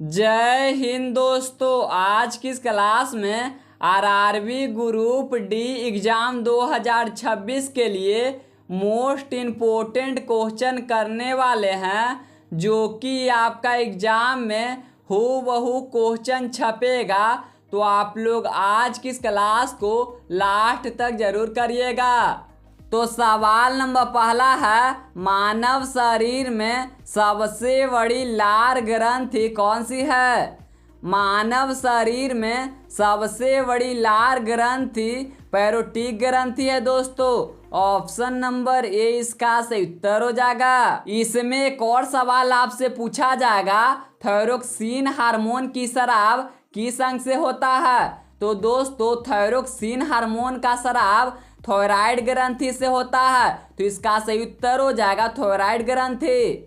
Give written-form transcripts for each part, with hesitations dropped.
जय हिंद दोस्तों। आज की इस क्लास में आरआरबी ग्रुप डी एग्जाम 2026 के लिए मोस्ट इम्पोर्टेंट क्वेश्चन करने वाले हैं, जो कि आपका एग्जाम में हूबहू क्वेश्चन छपेगा। तो आप लोग आज की इस क्लास को लास्ट तक जरूर करिएगा। तो सवाल नंबर पहला है, मानव शरीर में सबसे बड़ी लार ग्रंथि कौन सी है? मानव शरीर में सबसे बड़ी लार ग्रंथि पैरोटिक ग्रंथि है दोस्तों। ऑप्शन नंबर ए इसका सही उत्तर हो जाएगा। इसमें एक और सवाल आपसे पूछा जाएगा, थायरोक्सिन हार्मोन की स्राव किस अंग से होता है? तो दोस्तों थायरोक्सिन हार्मोन का स्राव थायराइड ग्रंथि से होता है। तो इसका सही उत्तर हो जाएगा थायराइड ग्रंथि।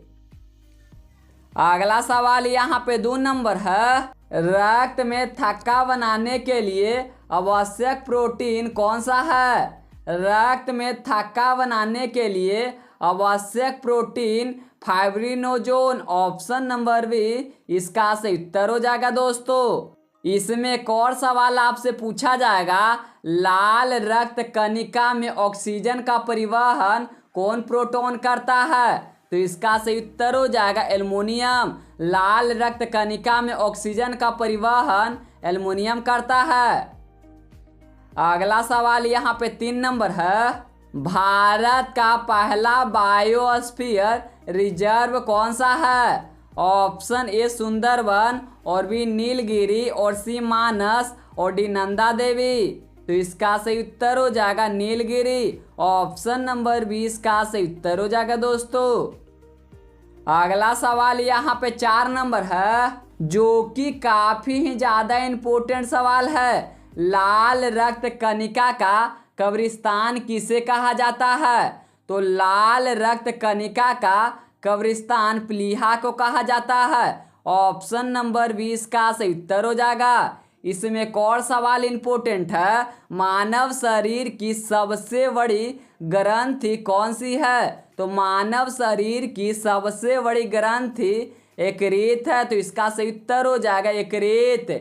अगला सवाल यहाँ पे 2 नंबर है, रक्त में थक्का बनाने के लिए आवश्यक प्रोटीन कौन सा है? रक्त में थक्का बनाने के लिए आवश्यक प्रोटीन फाइब्रिनोजोन। ऑप्शन नंबर बी इसका सही उत्तर हो जाएगा दोस्तों। इसमें एक और सवाल आपसे पूछा जाएगा, लाल रक्त कणिका में ऑक्सीजन का परिवहन कौन प्रोटॉन करता है? तो इसका सही उत्तर हो जाएगा एल्युमिनियम। लाल रक्त कणिका में ऑक्सीजन का परिवहन एल्युमिनियम करता है। अगला सवाल यहाँ पे 3 नंबर है, भारत का पहला बायोस्फीयर रिजर्व कौन सा है? ऑप्शन ए सुंदरवन, और बी नीलगिरी, और सी मानस, और डी नंदा देवी। तो इसका सही उत्तर हो जाएगा नीलगिरी। ऑप्शन नंबर बी इसका सही उत्तर हो जाएगा दोस्तों। अगला सवाल यहाँ पे 4 नंबर है, जो कि काफी ही ज्यादा इंपॉर्टेंट सवाल है। लाल रक्त कणिका का कब्रिस्तान किसे कहा जाता है? तो लाल रक्त कणिका का कब्रिस्तान प्लीहा को कहा जाता है। ऑप्शन नंबर 20 का सही उत्तर हो जाएगा। इसमें एक और सवाल इंपॉर्टेंट है, मानव शरीर की सबसे बड़ी ग्रंथि कौन सी है? तो मानव शरीर की सबसे बड़ी ग्रंथि यकृत है। तो इसका सही उत्तर हो जाएगा यकृत।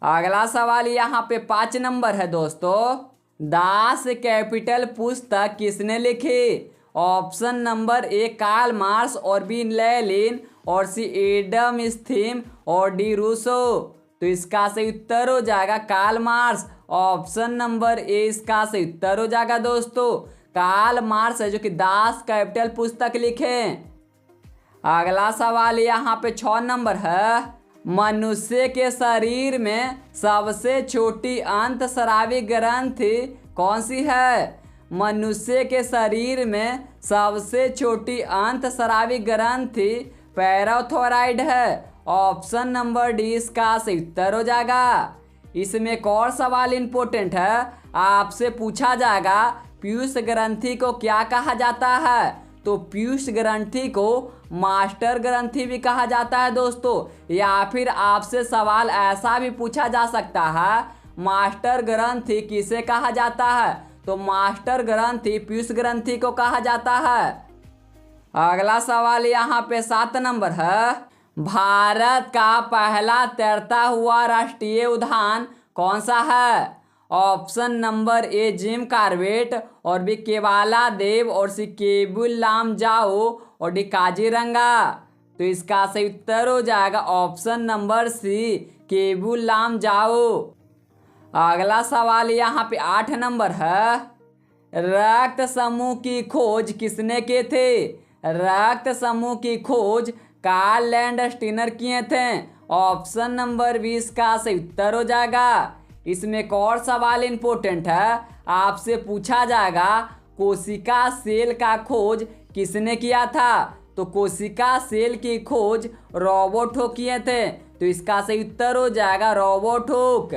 अगला सवाल यहाँ पे 5 नंबर है दोस्तों, दास कैपिटल पुस्तक किसने लिखी? Option number A Karl Marx, और बी लेनिन, और सी एडम स्मिथ, और डी रूसो। तो इसका सही उत्तर हो जाएगा Karl Marx. Option number A इसका सही उत्तर हो जाएगा दोस्तों। कार्ल मार्क्स है जो कि दास कैपिटल पुस्तक लिखे। अगला सवाल यहाँ पे 6 नंबर है, मनुष्य के शरीर में सबसे छोटी अंतःस्रावी ग्रंथि कौन सी है? मनुष्य के शरीर में सबसे छोटी अंतःस्रावी ग्रंथि पैराथायरॉइड है। ऑप्शन नंबर डी इसका सही उत्तर हो जाएगा। इसमें एक और सवाल इंपॉर्टेंट है, आपसे पूछा जाएगा पीयूष ग्रंथि को क्या कहा जाता है? तो पीयूष ग्रंथि को मास्टर ग्रंथि भी कहा जाता है दोस्तों। या फिर आपसे सवाल ऐसा भी पूछा जा सकता है, मास्टर ग्रंथि किसे कहा जाता है? तो मास्टर ग्रंथि पीयूष ग्रंथि को कहा जाता है। अगला सवाल यहाँ पे 7 नंबर है, भारत का पहला तैरता हुआ राष्ट्रीय उद्यान कौन सा है? ऑप्शन नंबर ए जिम कॉर्बेट, और बी केवाला देव, और सी केबुल लामजाओ, और डी काजीरंगा। तो इसका सही उत्तर हो जाएगा option number C Keibul Lamjao. अगला सवाल यहाँ पे 8 नंबर है, रक्त समूह की खोज किसने किए थे? रक्त समूह की खोज कार्ल लैंडस्टीनर किए थे। ऑप्शन नंबर 20 का सही उत्तर हो जाएगा। इसमें एक और सवाल इंपॉर्टेंट है, आपसे पूछा जाएगा कोशिका सेल का खोज किसने किया था? तो कोशिका सेल की खोज रॉबर्ट हुक किए थे। तो इसका सही उत्तर हो जाएगा रॉबर्ट हुक।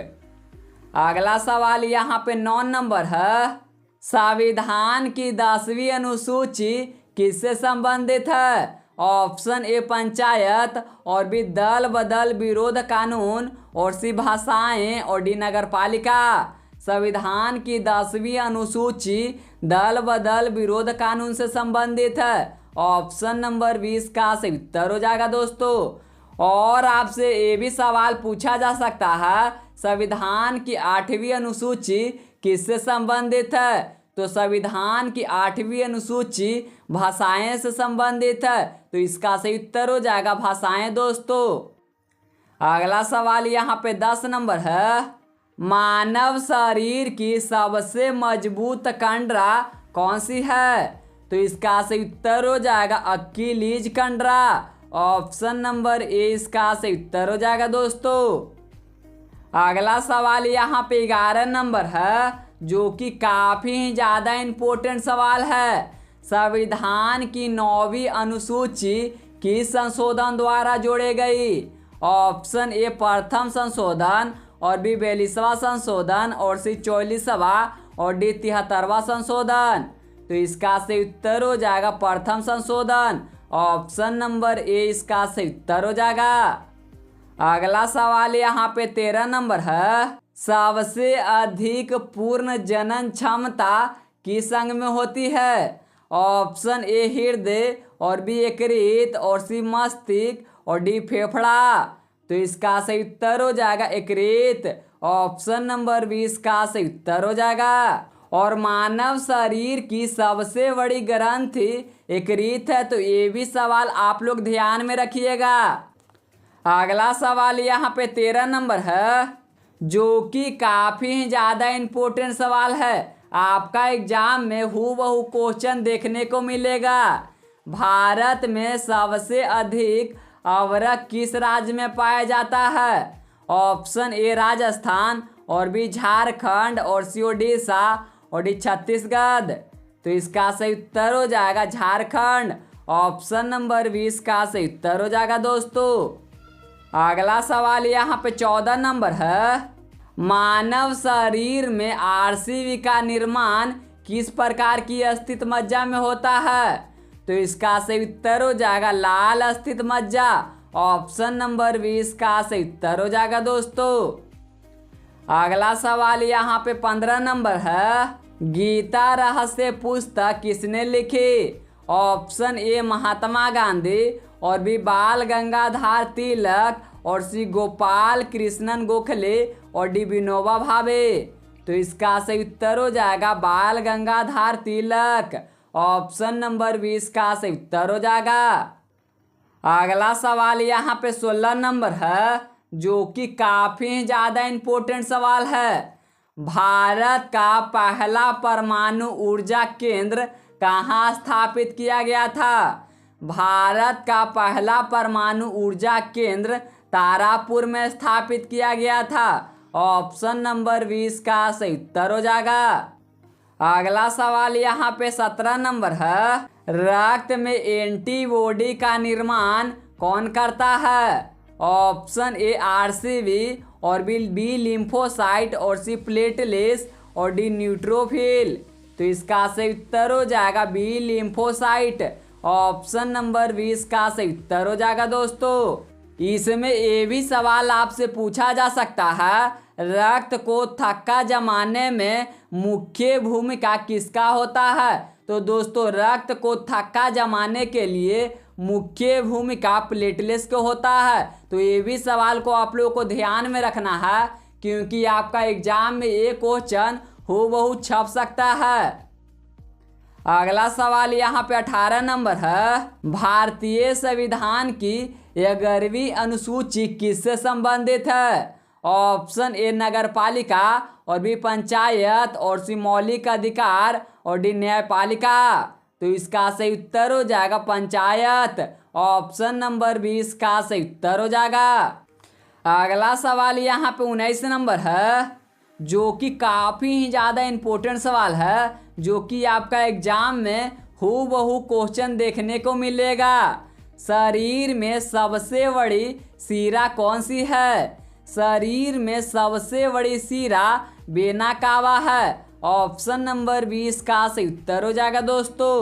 अगला सवाल यहाँ पे 9 नंबर है, संविधान की 10वीं अनुसूची किससे संबंधित है? ऑप्शन ए पंचायत, और बी दल बदल विरोध कानून, और सी भाषाएं, और डी नगरपालिका। संविधान की 10वीं अनुसूची दल बदल विरोध कानून से संबंधित है। ऑप्शन नंबर 20 का सही उत्तर हो जाएगा दोस्तों। और आपसे ये भी सवाल पूछा जा सकता है, संविधान की 8वीं अनुसूची किससे संबंधित है? तो संविधान की 8वीं अनुसूची भाषाएं से संबंधित है, तो इसका सही उत्तर हो जाएगा भाषाएं दोस्तों। अगला सवाल यहाँ पे 10 नंबर है, मानव शरीर की सबसे मजबूत कंडरा कौन सी है? तो इसका सही उत्तर हो जाएगा अकीलीज कंडरा। ऑप्शन नंबर ए इसका सही उत्तर हो जाएगा दोस्तों। अगला सवाल यहाँ पे 11 नंबर है, जो कि काफी ज्यादा इंपॉर्टेंट सवाल है। संविधान की 9वीं अनुसूची किस संशोधन द्वारा जोड़ी गई? ऑप्शन ए प्रथम संशोधन, और बी 42वां संशोधन, और सी 44वां, और डी 73वां संशोधन। तो इसका सही उत्तर हो जाएगा प्रथम संशोधन। ऑप्शन नंबर ए इसका सही उत्तर हो जाएगा। अगला सवाल यहाँ पे 13 नंबर है, सबसे अधिक पूर्ण जनन क्षमता किस अंग में होती है? ऑप्शन ए हृदय, और बी यकृत, और सी मस्तिष्क, और डी फेफड़ा। तो इसका सही उत्तर हो जाएगा यकृत। ऑप्शन नंबर बी इसका सही उत्तर हो जाएगा। और मानव शरीर की सबसे बड़ी ग्रंथि यकृत है, तो ये भी सवाल आप लोग ध्यान में रखिएगा। अगला सवाल यहाँ पे 13 नंबर है, जो कि काफी ज्यादा इंपॉर्टेंट सवाल है, आपका एग्जाम में हूबहू क्वेश्चन देखने को मिलेगा। भारत में सबसे अधिक अवरक किस राज्य में पाया जाता है? ऑप्शन ए राजस्थान, और बी झारखंड, और सी ओडिशा, और डी छत्तीसगढ़। तो इसका सही उत्तर हो जाएगा झारखंड। ऑप्शन नंबर बी इसका सही उत्तर हो जाएगा दोस्तों। अगला सवाल यहाँ पे 14 नंबर है, मानव शरीर में आरसीबी का निर्माण किस प्रकार की स्थित मज्जा में होता है? तो इसका सही उत्तर हो जाएगा लाल स्थित मज्जा। ऑप्शन नंबर 20 का सही उत्तर हो जाएगा दोस्तों। अगला सवाल यहाँ पे 15 नंबर है, गीता रहस्य पुस्तक किसने लिखी? ऑप्शन ए महात्मा गांधी, और बी बाल गंगाधर तिलक, और सी गोपाल कृष्णन गोखले, और डी विनोबा भावे। तो इसका सही उत्तर हो जाएगा बाल गंगाधर तिलक। ऑप्शन नंबर 20 का सही उत्तर हो जाएगा। अगला सवाल यहाँ पे 16 नंबर है, जो कि काफी ज्यादा इंपॉर्टेंट सवाल है। भारत का पहला परमाणु ऊर्जा केंद्र कहाँ स्थापित किया गया था? भारत का पहला परमाणु ऊर्जा केंद्र तारापुर में स्थापित किया गया था। ऑप्शन नंबर 20 का सही उत्तर हो जाएगा। अगला सवाल यहाँ पे 17 नंबर है, रक्त में एंटीबॉडी का निर्माण कौन करता है? ऑप्शन ए आरसीबी, और बी लिम्फोसाइट, और सी प्लेटलेट्स, और डी न्यूट्रोफिल। तो इसका सही उत्तर हो जाएगा बी लिम्फोसाइट। ऑप्शन नंबर 20 का सही उत्तर हो जाएगा दोस्तों। इसमें ये भी सवाल आपसे पूछा जा सकता है, रक्त को थक्का जमाने में मुख्य भूमिका किसका होता है? तो दोस्तों रक्त को थक्का जमाने के लिए मुख्य भूमिका प्लेटलेट्स को होता है। तो ये भी सवाल को आप लोगों को ध्यान में रखना है, क्योंकि आपका एग्जाम में ये क्वेश्चन हूबहू छप सकता है। अगला सवाल यहाँ पे 18 नंबर है, भारतीय संविधान की 11वीं अनुसूची किससे संबंधित है? ऑप्शन ए नगरपालिका, और बी पंचायत, और सी मौलिक अधिकार, और डी न्यायपालिका। तो इसका सही उत्तर हो जाएगा पंचायत। ऑप्शन नंबर 20 का सही उत्तर हो जाएगा। अगला सवाल यहाँ पे 19 नंबर है, जो कि काफी ही ज्यादा इंपॉर्टेंट सवाल है, जो कि आपका एग्जाम में हूबहू क्वेश्चन देखने को मिलेगा। शरीर में सबसे बड़ी शिरा कौन सी है? शरीर में सबसे बड़ी शिरा वेना कावा है। ऑप्शन नंबर 20 का सही उत्तर हो जाएगा दोस्तों।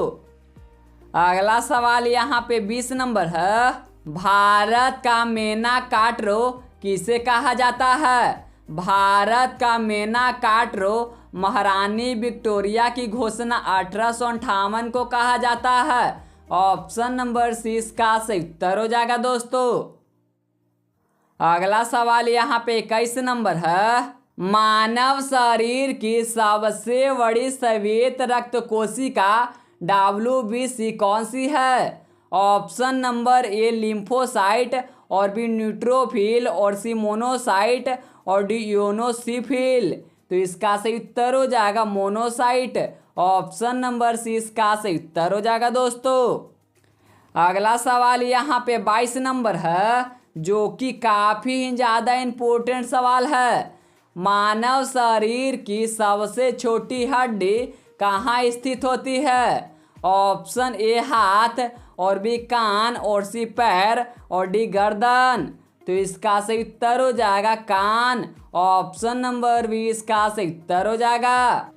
अगला सवाल यहाँ पे 20 नंबर है, भारत का मेना कार्टरो किसे कहा जाता है? भारत का मेना कार्टरो महारानी विक्टोरिया की घोषणा 1858 को कहा जाता है। ऑप्शन नंबर 6 का सही उत्तर हो जाएगा दोस्तों। अगला सवाल यहाँ पे 21 नंबर है। मानव शरीर की सबसे बड़ी श्वेत रक्त कोशिका WBC कौन सी है? ऑप्शन नंबर ए लिम्फोसाइट, और बी न्यूट्रोफिल, और सी मोनोसाइट, और डी यूनोसिफिल। तो इसका सही उत्तर हो जाएगा मोनोसाइट। ऑप्शन नंबर सी इसका सही उत्तर हो जाएगा दोस्तों। अगला सवाल यहाँ पे 22 नंबर है, जो कि काफी ज़्यादा इम्पोर्टेंट सवाल है। मानव शरीर की सबसे छोटी हड्डी कहाँ स्थित होती है? ऑप्शन ए हाथ, और बी कान, और सी पैर, और डी गर्दन। तो इसका सही उत्तर हो जाएगा कान। ऑप्शन नंबर बी इसका सही उत्तर हो जाएगा।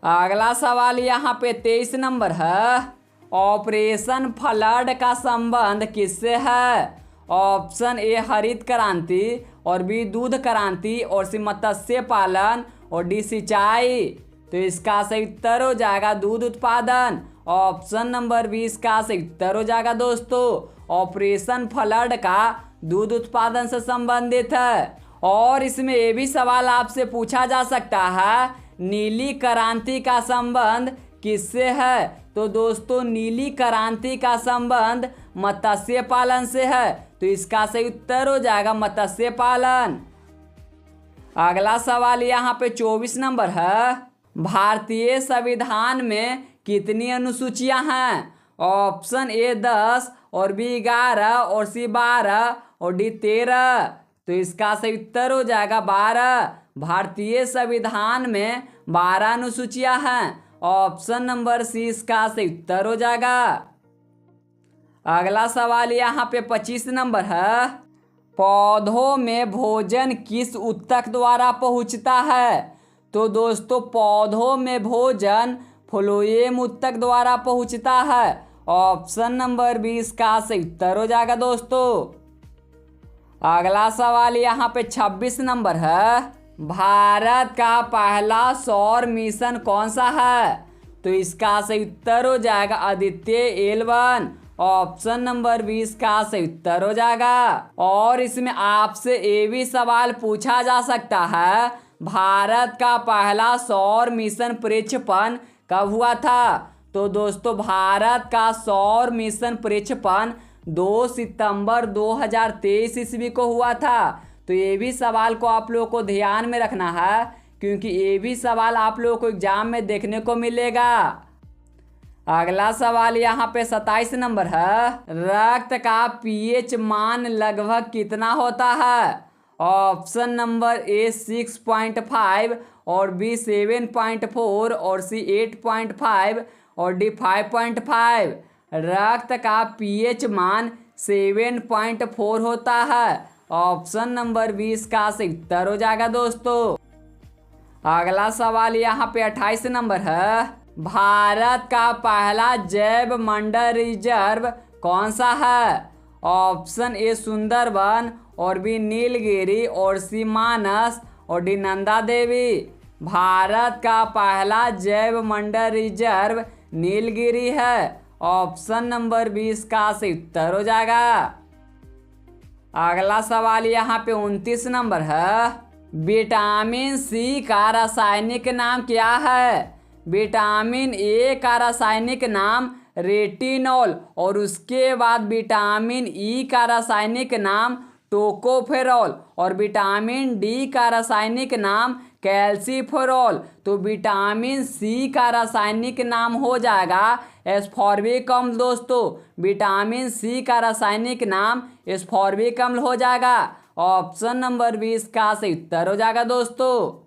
अगला सवाल यहाँ पे 23 नंबर है। ऑपरेशन फ्लड का संबंध किससे है? ऑप्शन ए हरित क्रांति, और बी दूध क्रांति, और सी मत्स्य पालन, और डी सिंचाई। तो इसका सही उत्तर हो जाएगा दूध उत्पादन। ऑप्शन नंबर बी इसका सही उत्तर हो जाएगा दोस्तों। ऑपरेशन फ्लड का दूध उत्पादन से संबंधित है। और इसमें ये भी सवाल आपसे पूछा जा सकता है, नीली क्रांति का संबंध किससे है? तो दोस्तों नीली क्रांति का संबंध मत्स्य पालन से है। तो इसका सही उत्तर हो जाएगा मत्स्य पालन। अगला सवाल यहाँ पे 24 नंबर है। भारतीय संविधान में कितनी अनुसूचियां हैं? ऑप्शन ए 10, और बी 11, और सी 12, और डी 13। तो इसका सही उत्तर हो जाएगा 12। भारतीय संविधान में 12 अनुसूचियां हैं। ऑप्शन नंबर सी इसका सही उत्तर हो जाएगा। अगला सवाल यहाँ पे 25 नंबर है। पौधों में भोजन किस ऊतक द्वारा पहुँचता है? तो दोस्तों पौधों में भोजन फ्लोएम ऊतक द्वारा पहुँचता है। ऑप्शन नंबर बी इसका सही उत्तर हो जाएगा दोस्तों। अगला सवाल यहाँ पे 26 नंबर है। भारत का पहला सौर मिशन कौन सा है? तो इसका सही उत्तर हो जाएगा आदित्य L1। ऑप्शन नंबर 20 का सही उत्तर हो जाएगा। और इसमें आपसे ये भी सवाल पूछा जा सकता है, भारत का पहला सौर मिशन प्रक्षेपण कब हुआ था? तो दोस्तों भारत का सौर मिशन प्रक्षेपण 2 सितंबर 2023 ईस्वी को हुआ था। तो ये भी सवाल को आप लोगों को ध्यान में रखना है, क्योंकि ये भी सवाल आप लोगों को एग्जाम में देखने को मिलेगा। अगला सवाल यहाँ पे 27 नंबर है। रक्त का pH मान लगभग कितना होता है? ऑप्शन नंबर ए 6.5, और बी 7.4, और सी 8.5, और डी 5.5। रक्त का pH मान 7.4 होता है। ऑप्शन नंबर 20 का सही उत्तर हो जाएगा दोस्तों। अगला सवाल यहाँ पे 28 नंबर है। भारत का पहला जैव मंडल रिजर्व कौन सा है? ऑप्शन ए सुंदरबन, और बी नीलगिरी, और सी मानस, और डी नंदा देवी। भारत का पहला जैव मंडल रिजर्व नीलगिरी है। ऑप्शन नंबर 20 का सही उत्तर हो जाएगा। अगला सवाल यहाँ पे 29 नंबर है। विटामिन सी का रासायनिक नाम क्या है? विटामिन ए का रासायनिक नाम रेटिनॉल, और उसके बाद विटामिन ई का रासायनिक नाम टोकोफेरॉल, और विटामिन डी का रासायनिक नाम कैल्सीफेरॉल। तो विटामिन सी का रासायनिक नाम हो जाएगा एस्फॉर्बिक अम्ल दोस्तों। विटामिन सी का रासायनिक नाम एस्फॉर्बिक अम्ल हो जाएगा। ऑप्शन नंबर 20 का सही उत्तर हो जाएगा दोस्तों।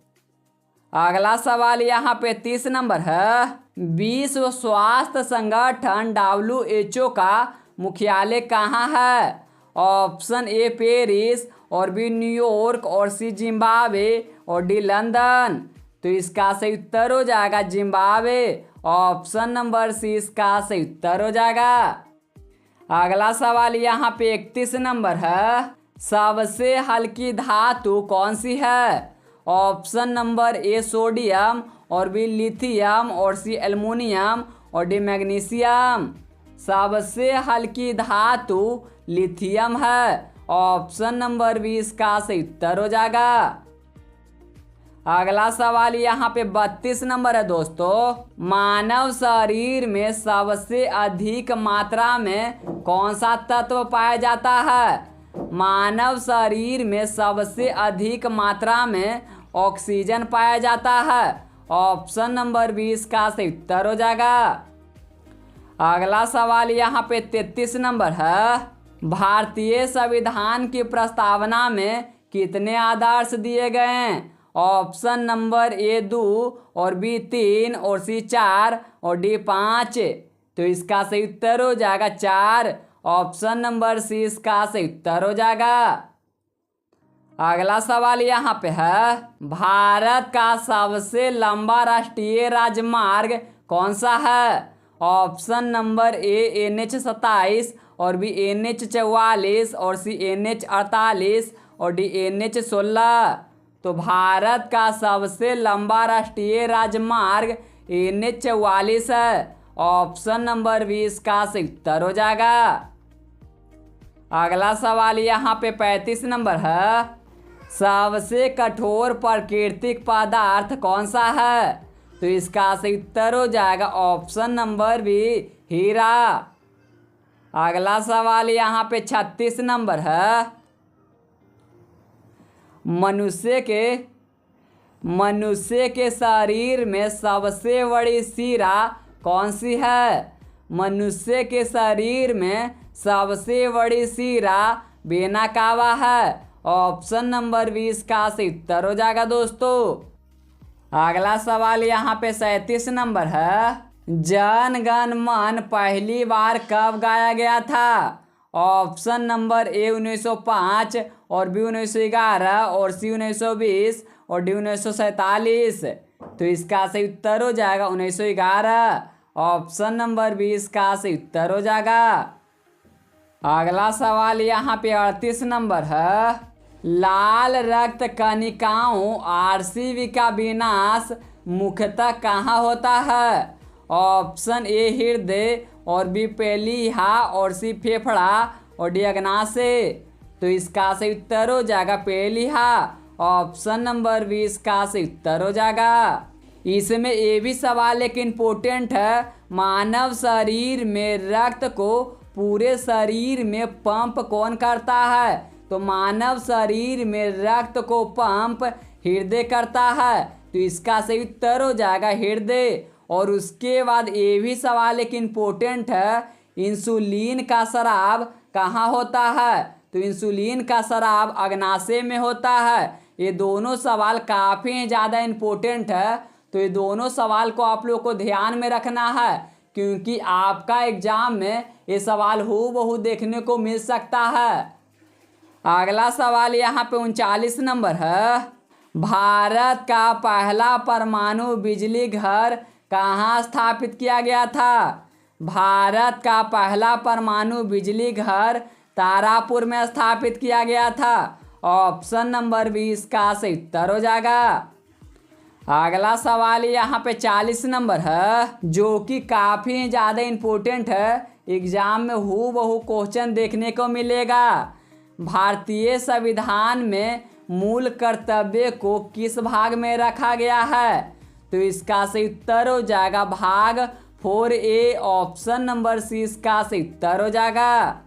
अगला सवाल यहाँ पे 30 नंबर है। विश्व स्वास्थ्य संगठन WHO का मुख्यालय कहाँ है? ऑप्शन ए पेरिस, और बी न्यूयॉर्क, और सी जिम्बाब्वे, और डी लंदन। तो इसका सही उत्तर हो जाएगा जिम्बाब्वे। ऑप्शन नंबर सी इसका सही उत्तर हो जाएगा। अगला सवाल यहाँ पे 31 नंबर है। सबसे हल्की धातु कौन सी है? ऑप्शन नंबर ए सोडियम, और बी लिथियम, और सी एल्युमिनियम, और डी मैग्नीशियम। सबसे हल्की धातु लिथियम है। ऑप्शन नंबर 20 का सही उत्तर हो जाएगा। अगला सवाल यहाँ पे 32 नंबर है दोस्तों। मानव शरीर में सबसे अधिक मात्रा में कौन सा तत्व पाया जाता है? मानव शरीर में सबसे अधिक मात्रा में ऑक्सीजन पाया जाता है। ऑप्शन नंबर 20 का सही उत्तर हो जाएगा। अगला सवाल यहाँ पे 33 नंबर है। भारतीय संविधान की प्रस्तावना में कितने आदर्श दिए गए हैं? ऑप्शन नंबर ए 2 और बी 3 और सी 4 और डी 5। तो इसका सही उत्तर हो जाएगा 4। ऑप्शन नंबर सी इसका सही उत्तर हो जाएगा। अगला सवाल यहाँ पे है। भारत का सबसे लंबा राष्ट्रीय राजमार्ग कौन सा है? ऑप्शन नंबर ए NH 27 और बी NH 44 और सी NH 48 और डी NH 16। तो भारत का सबसे लंबा राष्ट्रीय राजमार्ग NH 44 है। ऑप्शन नंबर 20 का सही उत्तर हो जाएगा। अगला सवाल यहाँ पे 35 नंबर है। सबसे कठोर प्राकृतिक पदार्थ कौन सा है? तो इसका सही उत्तर हो जाएगा ऑप्शन नंबर बी हीरा। अगला सवाल यहाँ पे 36 नंबर है। मनुष्य के शरीर में सबसे बड़ी शिरा कौन सी है? मनुष्य के शरीर में सबसे बड़ी शिरा वेना कावा है। ऑप्शन नंबर 20 का सही उत्तर हो जाएगा दोस्तों। अगला सवाल यहाँ पे 37 नंबर है। जन गण मन पहली बार कब गाया गया था? ऑप्शन नंबर ए 1905 और बी 1911 और सी 1920 और डी 1947। तो इसका सही उत्तर हो जाएगा 1911। ऑप्शन नंबर 20 का सही उत्तर हो जाएगा। अगला सवाल यहाँ पे 38 नंबर है। लाल रक्त कणिकाओं RCV का विनाश मुख्यतः कहाँ होता है? ऑप्शन ए हृदय और बी प्लीहा और सी फेफड़ा और डी अग्नाशय। तो इसका सही उत्तर हो जाएगा प्लीहा। ऑप्शन नंबर 20 का सही उत्तर हो जाएगा। इसमें ये भी सवाल एक इम्पोर्टेंट है। मानव शरीर में रक्त को पूरे शरीर में पंप कौन करता है? तो मानव शरीर में रक्त को पंप हृदय करता है। तो इसका सही उत्तर हो जाएगा हृदय। और उसके बाद ये भी सवाल एक इम्पोर्टेंट है। इंसुलिन का स्राव कहाँ होता है? तो इंसुलिन का स्राव अग्नाशय में होता है। ये दोनों सवाल काफ़ी ज़्यादा इम्पोर्टेंट है। तो ये दोनों सवाल को आप लोग को ध्यान में रखना है, क्योंकि आपका एग्जाम में ये सवाल हूबहू देखने को मिल सकता है। अगला सवाल यहाँ पे 39 नंबर है। भारत का पहला परमाणु बिजली घर कहाँ स्थापित किया गया था? भारत का पहला परमाणु बिजली घर तारापुर में स्थापित किया गया था। ऑप्शन नंबर 20 का सही उत्तर हो जाएगा। अगला सवाल यहाँ पे 40 नंबर है, जो कि काफ़ी ज़्यादा इम्पोर्टेंट है। एग्जाम में हूबहू क्वेश्चन देखने को मिलेगा। भारतीय संविधान में मूल कर्तव्य को किस भाग में रखा गया है? तो इसका सही उत्तर हो जाएगा भाग 4A। ऑप्शन नंबर सी इसका सही उत्तर हो जाएगा।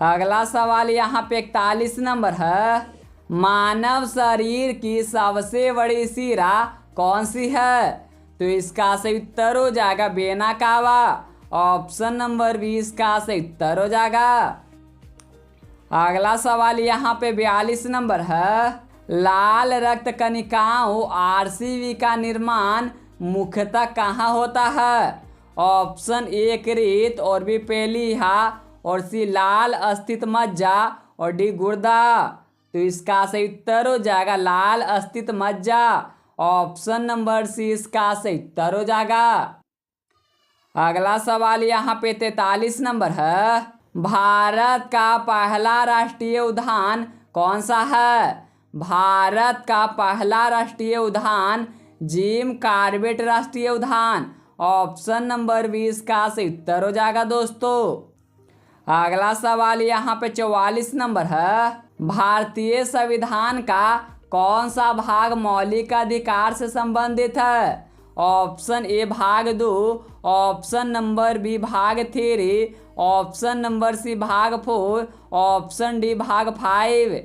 अगला सवाल यहाँ पे 41 नंबर है। मानव शरीर की सबसे बड़ी शिरा कौन सी है? तो इसका सही उत्तर हो जाएगा वेना कावा। ऑप्शन नंबर 20 का सही उत्तर हो जाएगा। अगला सवाल यहाँ पे 42 नंबर है। लाल रक्त कणिकाओं RCV का निर्माण मुख्यतः कहाँ होता है? ऑप्शन ए यकृत और बी प्लीहा और सी लाल स्थित मज्जा और डी गुर्दा। तो इसका सही उत्तर हो जाएगा लाल स्थित मज्जा। ऑप्शन नंबर सी इसका सही उत्तर हो जाएगा। अगला सवाल यहाँ पे 43 नंबर है। भारत का पहला राष्ट्रीय उद्यान कौन सा है? भारत का पहला राष्ट्रीय उद्यान जिम कॉर्बेट राष्ट्रीय उद्यान। ऑप्शन नंबर 20 का सही उत्तर हो जाएगा दोस्तों। अगला सवाल यहाँ पे 44 नंबर है। भारतीय संविधान का कौन सा भाग मौलिक अधिकार से संबंधित है? ऑप्शन ए भाग 2, ऑप्शन नंबर बी भाग 3, ऑप्शन नंबर सी भाग 4, ऑप्शन डी भाग 5।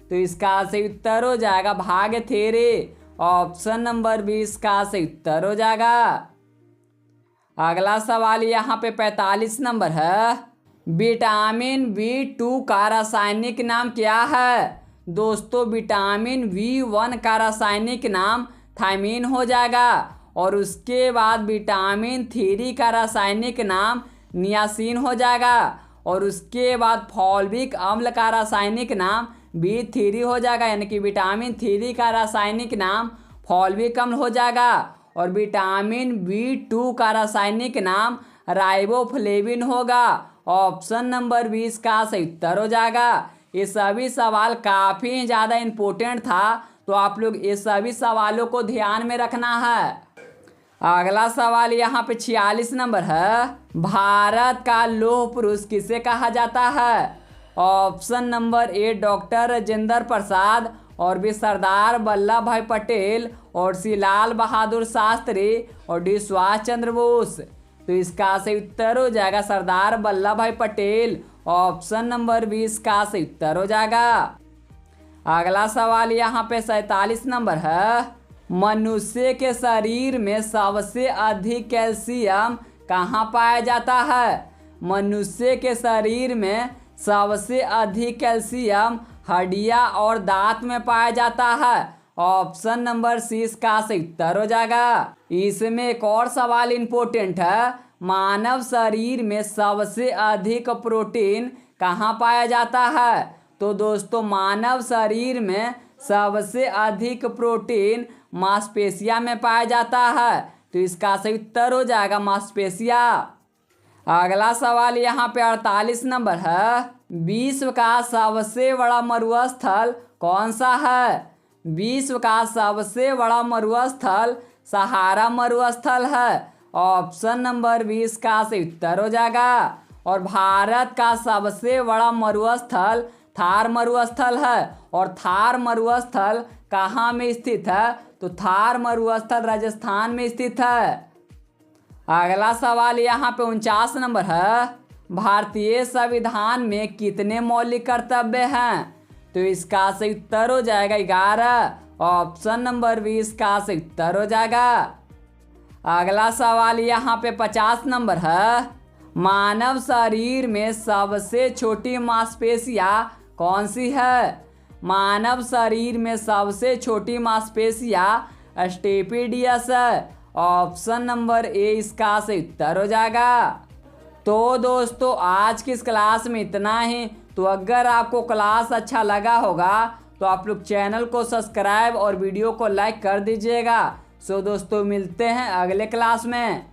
तो इसका सही उत्तर हो जाएगा भाग 3। ऑप्शन नंबर बी इसका सही उत्तर हो जाएगा। अगला सवाल यहाँ पे 45 नंबर है। विटामिन B2 का रासायनिक नाम क्या है? दोस्तों विटामिन B1 का रासायनिक नाम थायमीन हो जाएगा और उसके बाद विटामिन 3 का रासायनिक नाम नियासिन हो जाएगा और उसके बाद फॉल्विक अम्ल का रासायनिक नाम B3 हो जाएगा, यानी कि विटामिन 3 का रासायनिक नाम फॉल्विक अम्ल हो जाएगा और विटामिन B2 का रासायनिक नाम राइबोफ्लेविन होगा। ऑप्शन नंबर 20 का सही उत्तर हो जाएगा। ये सभी सवाल काफ़ी ज़्यादा इम्पोर्टेंट था, तो आप लोग ये सभी सवालों को ध्यान में रखना है। अगला सवाल यहाँ पे 46 नंबर है। भारत का लौह पुरुष किसे कहा जाता है? Option number A doctor Rajendra Prasad और बी सरदार वल्लभ भाई पटेल और सी लाल बहादुर शास्त्री और डी सुभाष चंद्र बोस। तो इसका सही उत्तर हो जाएगा सरदार वल्लभ भाई पटेल। ऑप्शन नंबर 20 का सही उत्तर हो जाएगा। अगला सवाल यहाँ पे 47 नंबर है। मनुष्य के शरीर में सबसे अधिक कैल्शियम कहाँ पाया जाता है? मनुष्य के शरीर में सबसे अधिक कैल्शियम हड्डियाँ और दांत में पाया जाता है। ऑप्शन नंबर सी इसका सही उत्तर हो जाएगा। इसमें एक और सवाल इम्पोर्टेंट है। मानव शरीर में सबसे अधिक प्रोटीन कहाँ पाया जाता है? तो दोस्तों मानव शरीर में सबसे अधिक प्रोटीन मांसपेशिया में पाया जाता है। तो इसका सही उत्तर हो जाएगा मांसपेशिया। अगला सवाल यहाँ पे 48 नंबर है। विश्व का सबसे बड़ा मरुस्थल कौन सा है? विश्व का सबसे बड़ा मरुस्थल सहारा मरुस्थल है। ऑप्शन नंबर 20 का सही उत्तर हो जाएगा। और भारत का सबसे बड़ा मरुस्थल थार मरुस्थल है। और थार मरुस्थल कहाँ में स्थित है? तो थार मरुस्थल राजस्थान में स्थित है। अगला सवाल यहाँ पे 49 नंबर है। भारतीय संविधान में कितने मौलिक कर्तव्य हैं? तो इसका सही उत्तर हो जाएगा 11। ऑप्शन नंबर 20 का सही उत्तर हो जाएगा। अगला सवाल यहाँ पे 50 नंबर है। मानव शरीर में सबसे छोटी मांसपेशियाँ कौन सी है? मानव शरीर में सबसे छोटी मांसपेशियाँ स्टेपिडियस है। ऑप्शन नंबर ए इसका सही उत्तर हो जाएगा। तो दोस्तों आज की इस क्लास में इतना ही। तो अगर आपको क्लास अच्छा लगा होगा तो आप लोग चैनल को सब्सक्राइब और वीडियो को लाइक कर दीजिएगा। सो दोस्तों मिलते हैं अगले क्लास में।